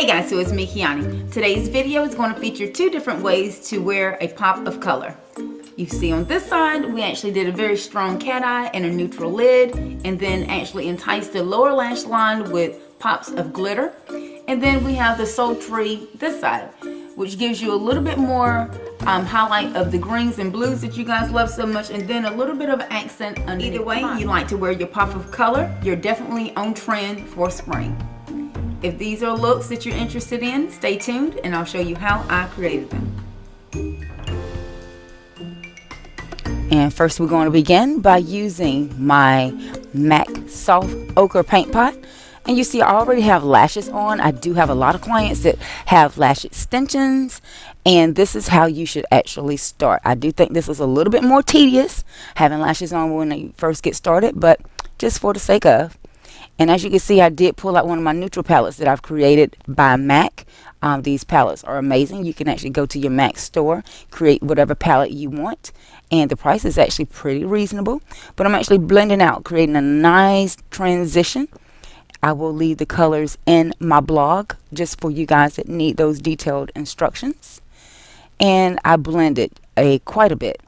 Hey guys, so it's me, Kiani. Today's video is going to feature two different ways to wear a pop of color. You see on this side, we actually did a very strong cat eye and a neutral lid, and then actually enticed the lower lash line with pops of glitter. And then we have the sultry this side, which gives you a little bit more highlight of the greens and blues that you guys love so much, and then a little bit of accent underneath. Either way you like to wear your pop of color, you're definitely on trend for spring. If these are looks that you're interested in, stay tuned and I'll show you how I created them. And first we're going to begin by using my MAC Soft Ochre Paint Pot. And you see I already have lashes on. I do have a lot of clients that have lash extensions, and this is how you should actually start. I do think this is a little bit more tedious, having lashes on when you first get started, but just for the sake of. And as you can see, I did pull out one of my neutral palettes that I've created by MAC. These palettes are amazing. You can actually go to your MAC store, create whatever palette you want, and the price is actually pretty reasonable. But I'm actually blending out, creating a nice transition. I will leave the colors in my blog just for you guys that need those detailed instructions. And I blended quite a bit.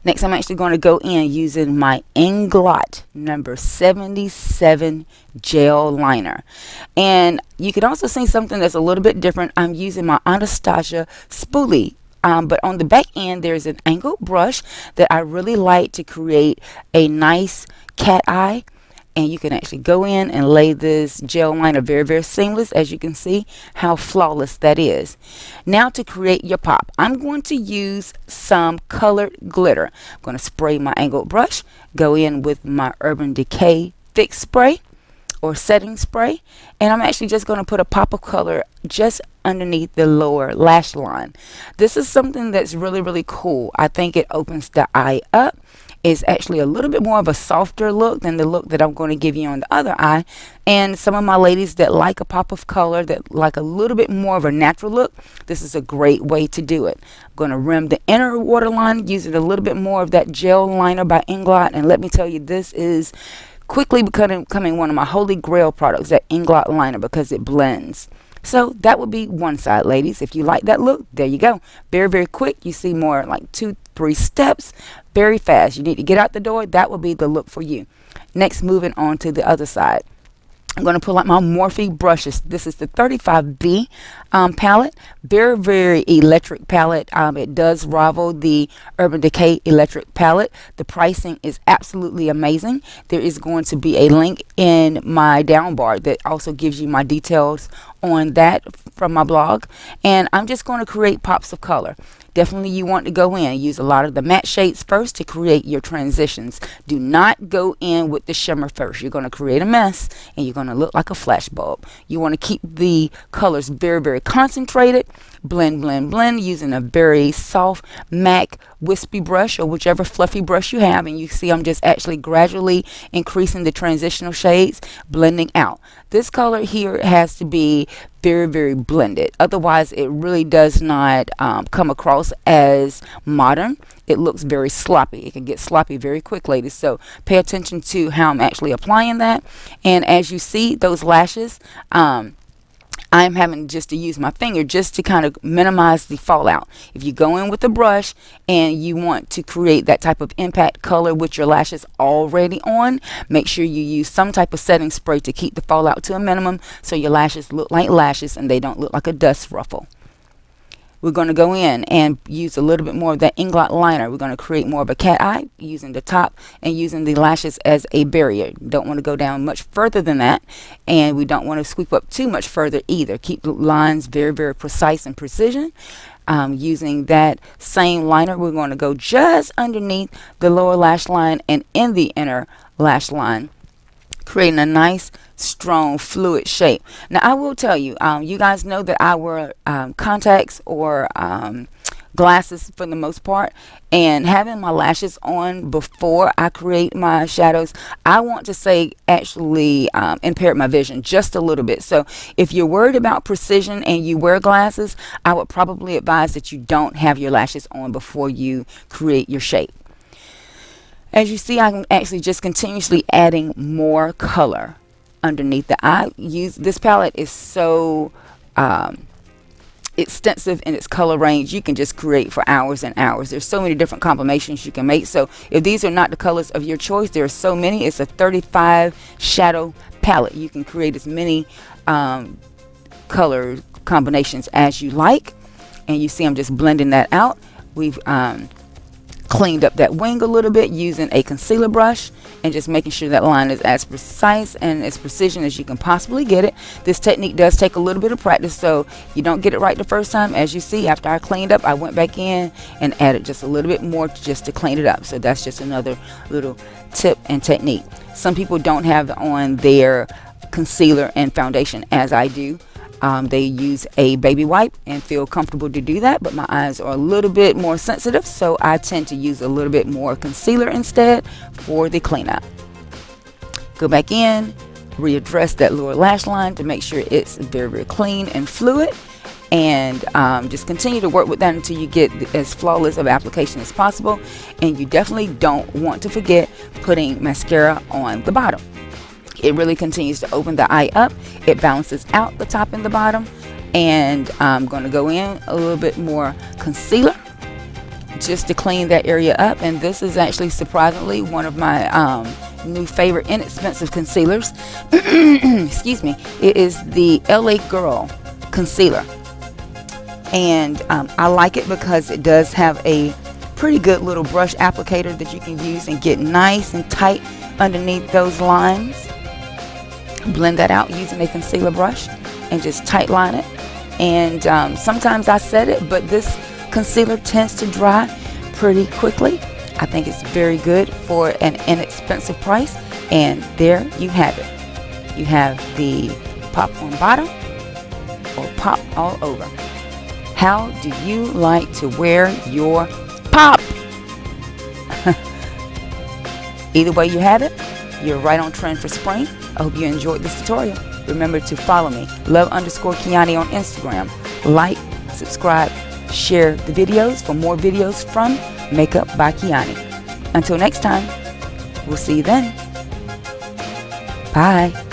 Next, I'm actually going to go in using my Inglot number 77 gel liner. And you can also see something that's a little bit different. I'm using my Anastasia spoolie. But on the back end, there's an angled brush that I really like to create a nice cat eye. And you can actually go in and lay this gel liner very, very seamless. As you can see how flawless that is. Now to create your pop, I'm going to use some colored glitter. I'm going to spray my angled brush, go in with my Urban Decay Fix Spray or setting spray, and I'm actually just going to put a pop of color just underneath the lower lash line. This is something that's really, really cool. I think it opens the eye up. It's actually a little bit more of a softer look than the look that I'm going to give you on the other eye. And some of my ladies that like a pop of color, that like a little bit more of a natural look, this is a great way to do it. I'm going to rim the inner waterline using a little bit more of that gel liner by Inglot. And let me tell you, this is quickly becoming one of my holy grail products, that Inglot liner, because it blends. So that would be one side, ladies. If you like that look, there you go. Very, very quick. You see more like 2-3 steps, very fast. You need to get out the door. That will be the look for you. Next, moving on to the other side. I'm going to pull out my Morphe brushes. This is the 35B palette. Very, very electric palette. It does rival the Urban Decay electric palette. The pricing is absolutely amazing. There is going to be a link in my down bar that also gives you my details on that from my blog. And I'm just going to create pops of color. Definitely you want to go in, use a lot of the matte shades first to create your transitions. Do not go in with the shimmer first. You're going to create a mess and you're going to look like a flash bulb. You want to keep the colors very, very concentrated. Blend, blend, blend using a very soft MAC wispy brush or whichever fluffy brush you have. And you see I'm just actually gradually increasing the transitional shades, blending out. This color here has to be very, very blended. Otherwise, it really does not come across as modern. It looks very sloppy. It can get sloppy very quick, ladies. So pay attention to how I'm actually applying that. And as you see, those lashes, I'm having just to use my finger just to kind of minimize the fallout. If you go in with a brush and you want to create that type of impact color with your lashes already on, make sure you use some type of setting spray to keep the fallout to a minimum so your lashes look like lashes and they don't look like a dust ruffle. We're going to go in and use a little bit more of that Inglot liner. We're going to create more of a cat eye using the top and using the lashes as a barrier. Don't want to go down much further than that, and we don't want to sweep up too much further either. Keep the lines very, very precise and precision. Using that same liner, we're going to go just underneath the lower lash line and in the inner lash line, creating a nice strong fluid shape. Now I will tell you, you guys know that I wear contacts or glasses for the most part, and having my lashes on before I create my shadows, I want to say actually impaired my vision just a little bit. So if you're worried about precision and you wear glasses, I would probably advise that you don't have your lashes on before you create your shape. As you see, I'm actually just continuously adding more color underneath the eye. This palette is so extensive in its color range. You can just create for hours and hours. There's so many different combinations you can make. So if these are not the colors of your choice, there are so many. It's a 35 shadow palette. You can create as many color combinations as you like. And you see I'm just blending that out. We've cleaned up that wing a little bit using a concealer brush and just making sure that line is as precise and as precision as you can possibly get it. This technique does take a little bit of practice, so you don't get it right the first time. As you see, after I cleaned up, I went back in and added just a little bit more just to clean it up. So that's just another little tip and technique. Some people don't have on their concealer and foundation as I do. They use a baby wipe and feel comfortable to do that, but my eyes are a little bit more sensitive, so I tend to use a little bit more concealer instead for the cleanup. Go back in, readdress that lower lash line to make sure it's very, very clean and fluid, and just continue to work with that until you get as flawless of application as possible. And you definitely don't want to forget putting mascara on the bottom. It really continues to open the eye up. It balances out the top and the bottom. And I'm going to go in a little bit more concealer just to clean that area up. And this is actually surprisingly one of my new favorite inexpensive concealers. Excuse me. It is the LA Girl concealer. And I like it because it does have a pretty good little brush applicator that you can use and get nice and tight underneath those lines. Blend that out using a concealer brush and just tight line it. And sometimes I set it, but this concealer tends to dry pretty quickly. I think it's very good for an inexpensive price. And there you have it. You have the pop on bottom or pop all over. How do you like to wear your pop? Either way you have it, you're right on trend for spring. I hope you enjoyed this tutorial. Remember to follow me, love_Kiani on Instagram. Like, subscribe, share the videos for more videos from Makeup by Kiani. Until next time, we'll see you then. Bye.